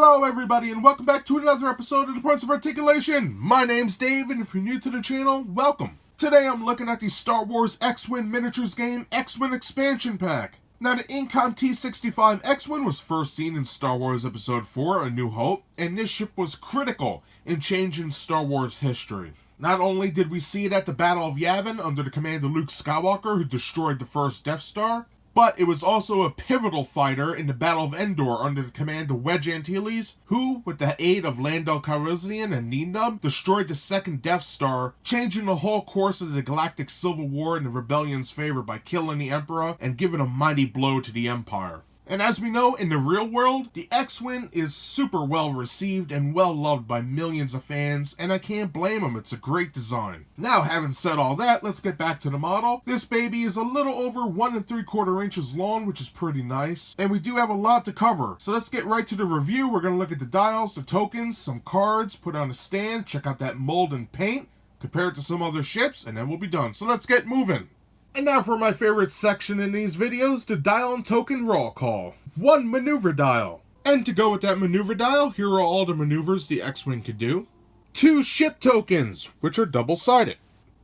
Hello everybody and welcome back to another episode of the Points of Articulation. My name's Dave and if you're new to the channel, welcome. Today I'm looking at the Star Wars X-Wing miniatures game X-Wing expansion pack. Now the Incom T-65 X-Wing was first seen in Star Wars Episode 4, A New Hope, and this ship was critical in changing Star Wars history. Not only did we see it at the Battle of Yavin under the command of Luke Skywalker, who destroyed the first Death Star, but it was also a pivotal fighter in the Battle of Endor under the command of Wedge Antilles, who, with the aid of Lando Calrissian and Neenub, destroyed the second Death Star, changing the whole course of the Galactic Civil War in the Rebellion's favor by killing the Emperor and giving a mighty blow to the Empire. And as we know, in the real world, the X-Wing is super well received and well loved by millions of fans, and I can't blame them, it's a great design. Now, having said all that, let's get back to the model. This baby is a little over 1 3/4 inches long, which is pretty nice, and we do have a lot to cover. So let's get right to the review. We're going to look at the dials, the tokens, some cards, put on a stand, check out that mold and paint, compare it to some other ships, and then we'll be done. So let's get moving. And now for my favorite section in these videos, the dial and token roll call. 1 maneuver dial. And to go with that maneuver dial, here are all the maneuvers the X-Wing could do. 2 ship tokens, which are double-sided.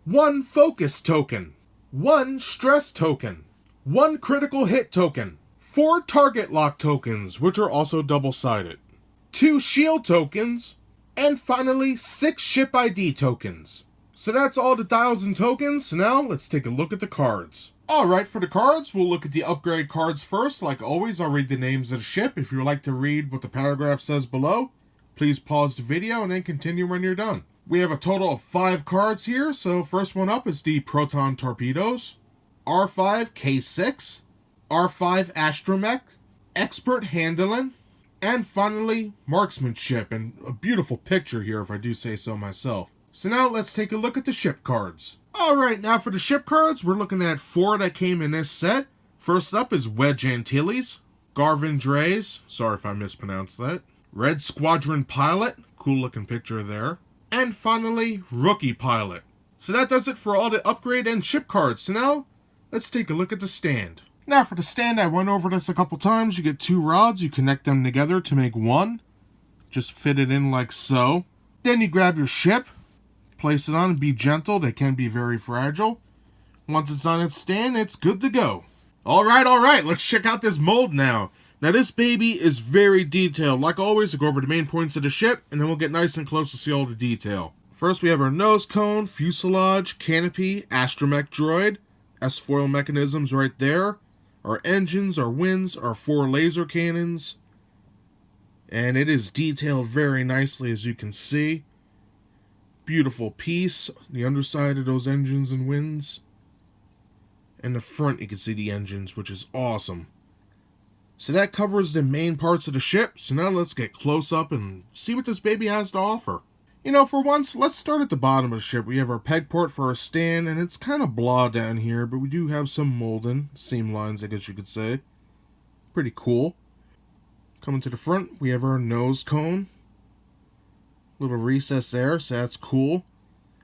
1 focus token. 1 stress token. 1 critical hit token. 4 target lock tokens, which are also double-sided. 2 shield tokens. And finally, 6 ship ID tokens. So that's all the dials and tokens. So now let's take a look at the cards. Alright, for the cards, we'll look at the upgrade cards first. Like always, I'll read the names of the ship. If you'd like to read what the paragraph says below, please pause the video and then continue when you're done. We have a total of 5 cards here. So first one up is the Proton Torpedoes, R5 K6, R5 Astromech, Expert Handling, and finally, Marksmanship. And a beautiful picture here, if I do say so myself. So now let's take a look at the ship cards. Alright, now for the ship cards, we're looking at 4 that came in this set. First up is Wedge Antilles, Garvin Dreys, sorry if I mispronounced that, Red Squadron Pilot, cool looking picture there, and finally, Rookie Pilot. So that does it for all the upgrade and ship cards. So now, let's take a look at the stand. Now for the stand, I went over this a couple times. You get 2 rods, you connect them together to make one. Just fit it in like so. Then you grab your ship, place it on and be gentle. They can be very fragile. Once it's on its stand, it's good to go. Alright, let's check out this mold now. Now this baby is very detailed. Like always, I'll go over the main points of the ship, and then we'll get nice and close to see all the detail. First, we have our nose cone, fuselage, canopy, astromech droid, S-foil mechanisms right there. Our engines, our winds, our 4 laser cannons. And it is detailed very nicely, as you can see. Beautiful piece, the underside of those engines and winds. And the front you can see the engines, which is awesome. So that covers the main parts of the ship. So now let's get close up and see what this baby has to offer. You know, for once, let's start at the bottom of the ship. We have our peg port for our stand, and it's kind of blah down here, but we do have some molding, seam lines I guess you could say. Pretty cool. Coming to the front, we have our nose cone. Little recess there, so that's cool.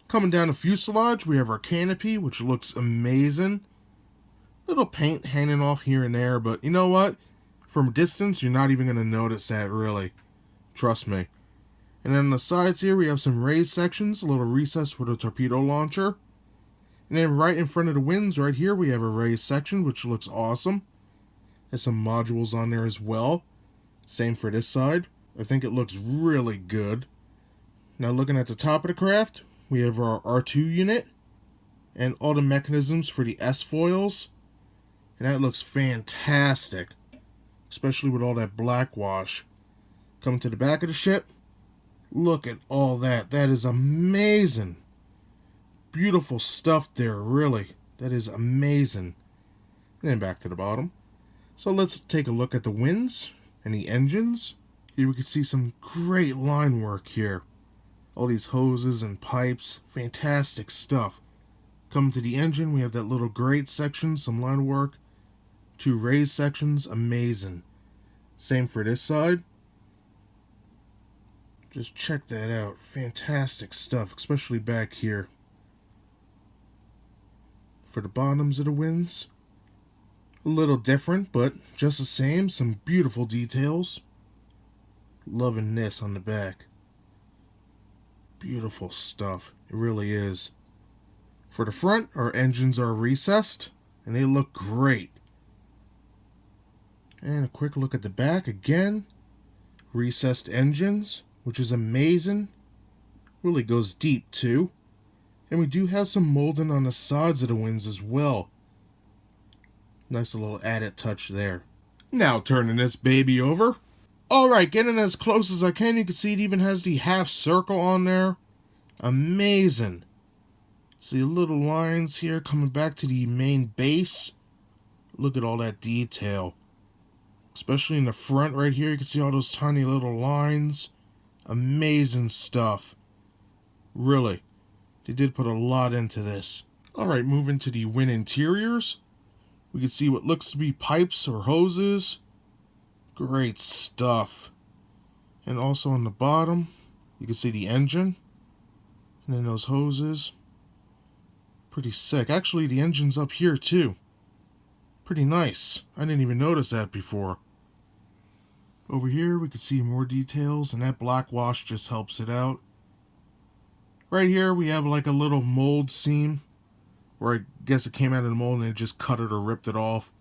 Coming down the fuselage, we have our canopy, which looks amazing. Little paint hanging off here and there, but you know what? From a distance, you're not even going to notice that, really. Trust me. And then on the sides here, we have some raised sections, a little recess for the torpedo launcher. And then right in front of the wings, right here, we have a raised section, which looks awesome. There's some modules on there as well. Same for this side. I think it looks really good. Now looking at the top of the craft, we have our R2 unit and all the mechanisms for the S-foils. And that looks fantastic, especially with all that black wash. Coming to the back of the ship, look at all that. That is amazing. Beautiful stuff there, really. That is amazing. And then back to the bottom. So let's take a look at the winds and the engines. Here we can see some great line work here. All these hoses and pipes, fantastic stuff. Coming to the engine, we have that little grate section, some line work. 2 raised sections, amazing. Same for this side. Just check that out, fantastic stuff, especially back here. For the bottoms of the winds, a little different, but just the same, some beautiful details. Loving this on the back. Beautiful stuff. It really is. For the front, our engines are recessed, and they look great. And a quick look at the back again. Recessed engines, which is amazing. Really goes deep too. And we do have some molding on the sides of the wings as well. Nice little added touch there. Now turning this baby over. Alright, getting as close as I can. You can see it even has the half circle on there. Amazing. See little lines here coming back to the main base. Look at all that detail. Especially in the front right here, you can see all those tiny little lines. Amazing stuff. Really, they did put a lot into this. Alright, moving to the wing interiors. We can see what looks to be pipes or hoses. Great stuff. And also on the bottom, you can see the engine. And then those hoses. Pretty sick. Actually, the engine's up here too. Pretty nice. I didn't even notice that before. Over here, we can see more details, and that black wash just helps it out. Right here, we have like a little mold seam, where I guess it came out of the mold and it just cut it or ripped it off.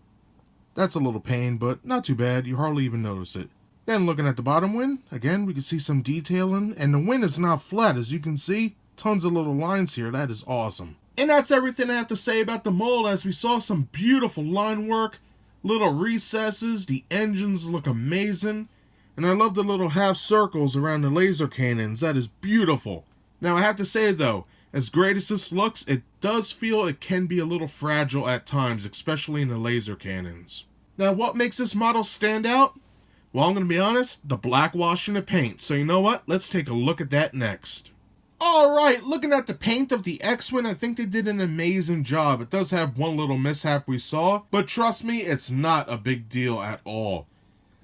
That's a little pain, but not too bad. You hardly even notice it. Then looking at the bottom wing, again, we can see some detailing, and the wing is not flat, as you can see. Tons of little lines here. That is awesome. And that's everything I have to say about the mold, as we saw some beautiful line work, little recesses, the engines look amazing, and I love the little half circles around the laser cannons. That is beautiful. Now I have to say though, as great as this looks, it does feel it can be a little fragile at times, especially in the laser cannons. Now what makes this model stand out? Well, I'm going to be honest, the black wash and the paint. So you know what? Let's take a look at that next. Alright, looking at the paint of the X-Wing, I think they did an amazing job. It does have one little mishap we saw, but trust me, it's not a big deal at all.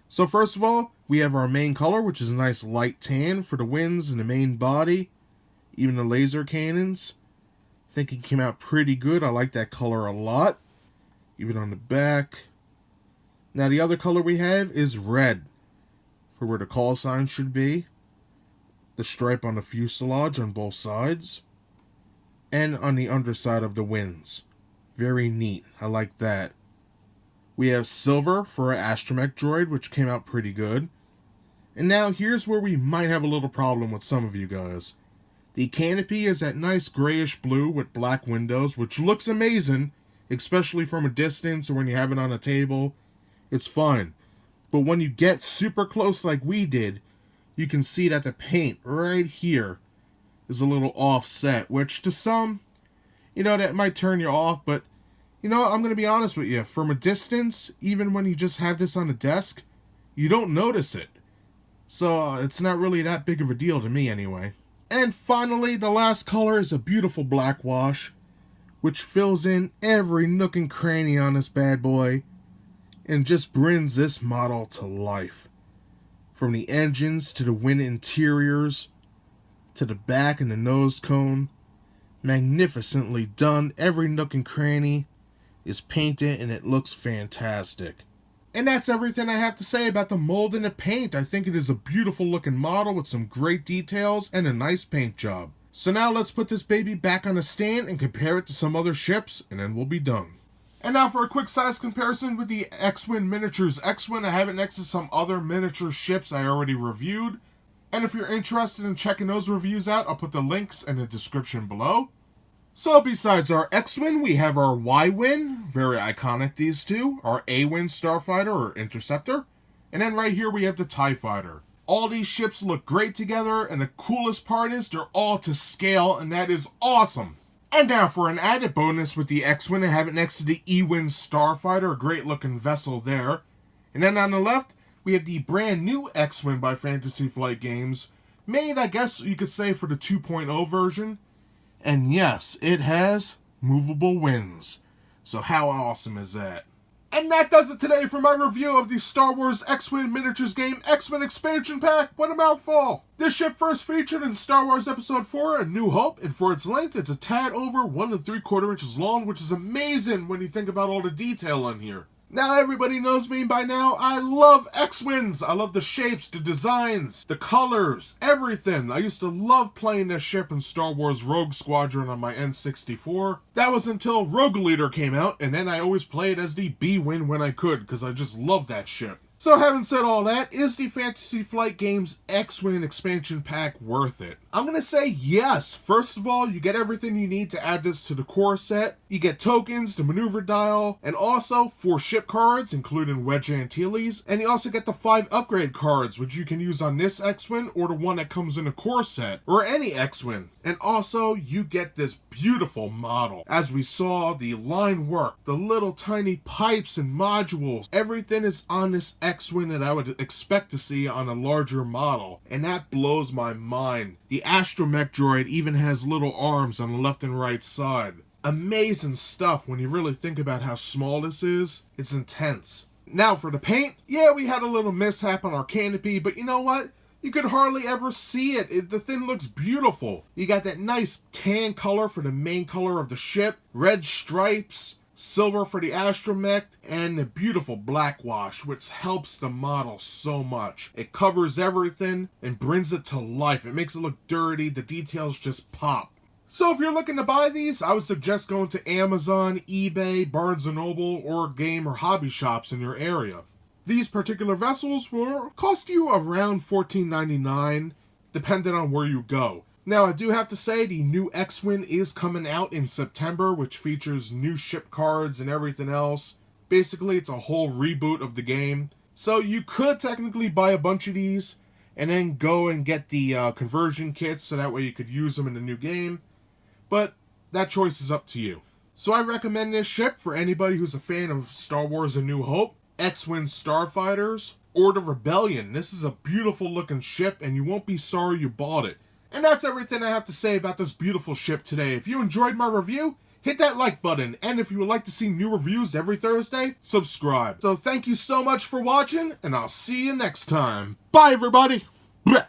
So first of all, we have our main color, which is a nice light tan for the wings and the main body. Even the laser cannons. I think it came out pretty good. I like that color a lot. Even on the back. Now the other color we have is red, for where the call sign should be. The stripe on the fuselage on both sides. And on the underside of the wings. Very neat. I like that. We have silver for our astromech droid, which came out pretty good. And now here's where we might have a little problem with some of you guys. The canopy is that nice grayish blue with black windows, which looks amazing, especially from a distance or when you have it on a table. It's fine. But when you get super close like we did, you can see that the paint right here is a little offset, which to some, that might turn you off, but I'm going to be honest with you. From a distance, even when you just have this on the desk, you don't notice it. So it's not really that big of a deal to me anyway. And finally, the last color is a beautiful black wash, which fills in every nook and cranny on this bad boy, and just brings this model to life. From the engines, to the wing interiors, to the back and the nose cone. Magnificently done. Every nook and cranny is painted, and it looks fantastic. And that's everything I have to say about the mold and the paint. I think it is a beautiful looking model with some great details and a nice paint job. So now let's put this baby back on a stand and compare it to some other ships, and then we'll be done. And now for a quick size comparison with the X-Wing Miniatures X-Wing. I have it next to some other miniature ships I already reviewed. And if you're interested in checking those reviews out, I'll put the links in the description below. So besides our X-Wing, we have our Y-Wing, very iconic these two, our A-Wing Starfighter or Interceptor, and then right here we have the TIE Fighter. All these ships look great together, and the coolest part is they're all to scale, and that is awesome. And now for an added bonus with the X-Wing, I have it next to the E-Wing Starfighter, a great looking vessel there. And then on the left, we have the brand new X-Wing by Fantasy Flight Games, made I guess you could say for the 2.0 version. And yes, it has movable wings. So how awesome is that? And that does it today for my review of the Star Wars X-Wing Miniatures game X-Wing Expansion Pack. What a mouthful! This ship first featured in Star Wars Episode 4, A New Hope, and for its length, it's a tad over 1 3/4 inches long, which is amazing when you think about all the detail on here. Now everybody knows me by now. I love X-Wings. I love the shapes, the designs, the colors, everything. I used to love playing this ship in Star Wars Rogue Squadron on my N64. That was until Rogue Leader came out, and then I always played as the B-Wing when I could, because I just love that ship. So having said all that, is the Fantasy Flight Games X-Wing expansion pack worth it? I'm going to say yes. First of all, you get everything you need to add this to the core set. You get tokens, the maneuver dial, and also 4 ship cards, including Wedge Antilles. And you also get the 5 upgrade cards, which you can use on this X-Wing or the one that comes in the core set, or any X-Wing. And also, you get this beautiful model. As we saw, the line work, the little tiny pipes and modules, everything is on this X-Wing that I would expect to see on a larger model. And that blows my mind. The astromech droid even has little arms on the left and right side. Amazing stuff when you really think about how small this is. It's intense. Now for the paint, yeah, we had a little mishap on our canopy, but you know what? You could hardly ever see it. The thing looks beautiful. You got that nice tan color for the main color of the ship, red stripes, silver for the astromech, and the beautiful black wash, which helps the model so much. It covers everything and brings it to life. It makes it look dirty. The details just pop. So if you're looking to buy these, I would suggest going to Amazon, eBay, Barnes & Noble, or game or hobby shops in your area. These particular vessels will cost you around $14.99, depending on where you go. Now, I do have to say, the new X-Wing is coming out in September, which features new ship cards and everything else. Basically, it's a whole reboot of the game. So you could technically buy a bunch of these, and then go and get the conversion kits, so that way you could use them in the new game. But that choice is up to you. So I recommend this ship for anybody who's a fan of Star Wars A New Hope, X-Wing Starfighters, or the Rebellion. This is a beautiful looking ship, and you won't be sorry you bought it. And that's everything I have to say about this beautiful ship today. If you enjoyed my review, hit that like button. And if you would like to see new reviews every Thursday, subscribe. So thank you so much for watching, and I'll see you next time. Bye, everybody. Bleh.